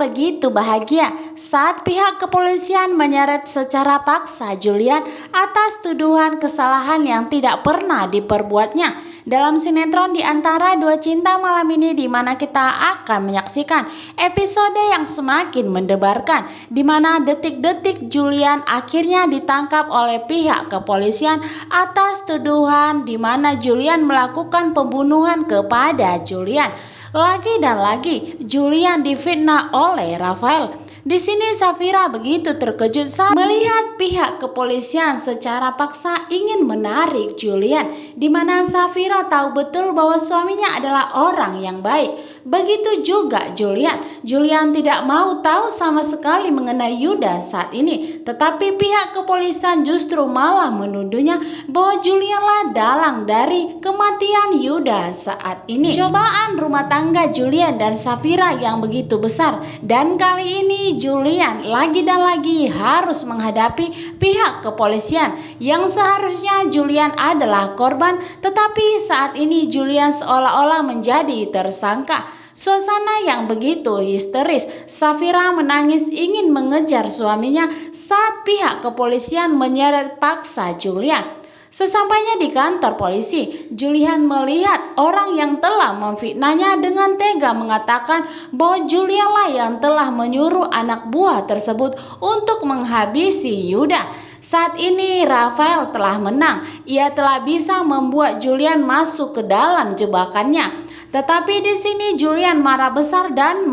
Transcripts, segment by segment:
begitu bahagia saat pihak kepolisian menyeret secara paksa Julian atas tuduhan kesalahan yang tidak pernah diperbuatnya. Dalam sinetron Di Antara Dua Cinta malam ini, di mana kita akan menyaksikan episode yang semakin mendebarkan, di mana detik-detik Julian akhirnya ditangkap oleh pihak kepolisian atas tuduhan di mana Julian melakukan pembunuhan kepada Julian. Lagi dan lagi Julian difitnah oleh Rafael. Di sini Safira begitu terkejut saat melihat pihak kepolisian secara paksa ingin menarik Julian, di mana Safira tahu betul bahwa suaminya adalah orang yang baik. Begitu juga Julian tidak mau tahu sama sekali mengenai Yuda saat ini, tetapi pihak kepolisian justru malah menuduhnya bahwa Julianlah dalang dari kematian Yuda saat ini. Cobaan rumah tangga Julian dan Safira yang begitu besar, dan kali ini Julian lagi dan lagi harus menghadapi pihak kepolisian yang seharusnya Julian adalah korban, tetapi saat ini Julian seolah-olah menjadi tersangka. Suasana yang begitu histeris, Safira menangis ingin mengejar suaminya saat pihak kepolisian menyeret paksa Julian. Sesampainya di kantor polisi, Julian melihat orang yang telah memfitnahnya dengan tega mengatakan bahwa Julianlah yang telah menyuruh anak buah tersebut untuk menghabisi Yuda. Saat ini Rafael telah menang, ia telah bisa membuat Julian masuk ke dalam jebakannya. Tetapi di sini Julian marah besar dan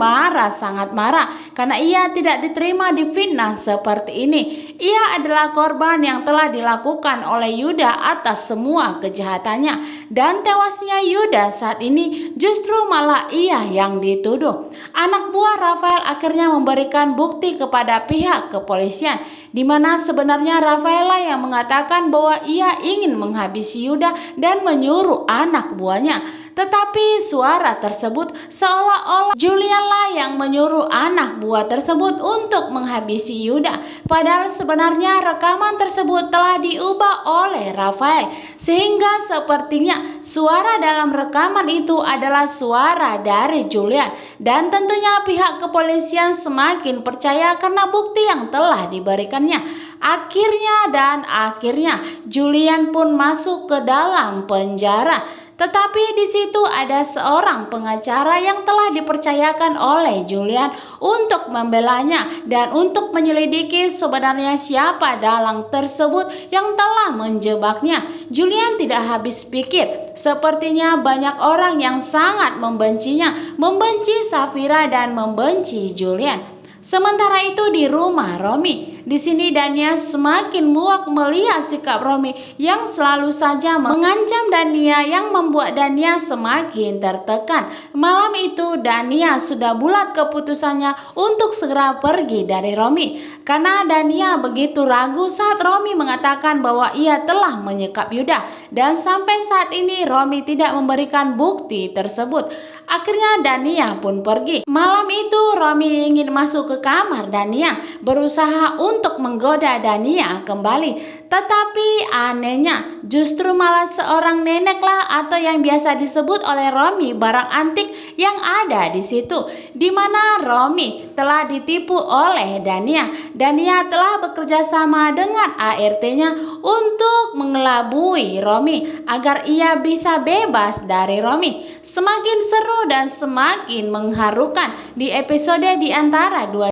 sangat marah karena ia tidak diterima difitnah seperti ini. Ia adalah korban yang telah dilakukan oleh Yuda atas semua kejahatannya, dan tewasnya Yuda saat ini justru malah ia yang dituduh. Anak buah Rafael akhirnya memberikan bukti kepada pihak kepolisian, di mana sebenarnya Rafael yang mengatakan bahwa ia ingin menghabisi Yuda dan menyuruh anak buahnya. Tetapi suara tersebut seolah-olah Julianlah yang menyuruh anak buah tersebut untuk menghabisi Yuda. Padahal sebenarnya rekaman tersebut telah diubah oleh Rafael, sehingga sepertinya suara dalam rekaman itu adalah suara dari Julian. Dan tentunya pihak kepolisian semakin percaya karena bukti yang telah diberikannya. Akhirnya Julian pun masuk ke dalam penjara. Tetapi di situ ada seorang pengacara yang telah dipercayakan oleh Julian untuk membelanya dan untuk menyelidiki sebenarnya siapa dalang tersebut yang telah menjebaknya. Julian tidak habis pikir, sepertinya banyak orang yang sangat membenci Safira dan membenci Julian. Sementara itu di rumah Romi, di sini Dania semakin muak melihat sikap Romi yang selalu saja mengancam Dania, yang membuat Dania semakin tertekan. Malam itu Dania sudah bulat keputusannya untuk segera pergi dari Romi, karena Dania begitu ragu saat Romi mengatakan bahwa ia telah menyekap Yuda, dan sampai saat ini Romi tidak memberikan bukti tersebut. Akhirnya Dania pun pergi. Malam itu Romi ingin masuk ke kamar Dania, berusaha untuk menggoda Dania kembali. Tetapi anehnya justru malah seorang neneklah atau yang biasa disebut oleh Romi barang antik yang ada di situ, di mana Romi telah ditipu oleh Dania. Dania telah bekerja sama dengan ART-nya untuk mengelabui Romi agar ia bisa bebas dari Romi. Semakin seru dan semakin mengharukan di episode Di Antara Dua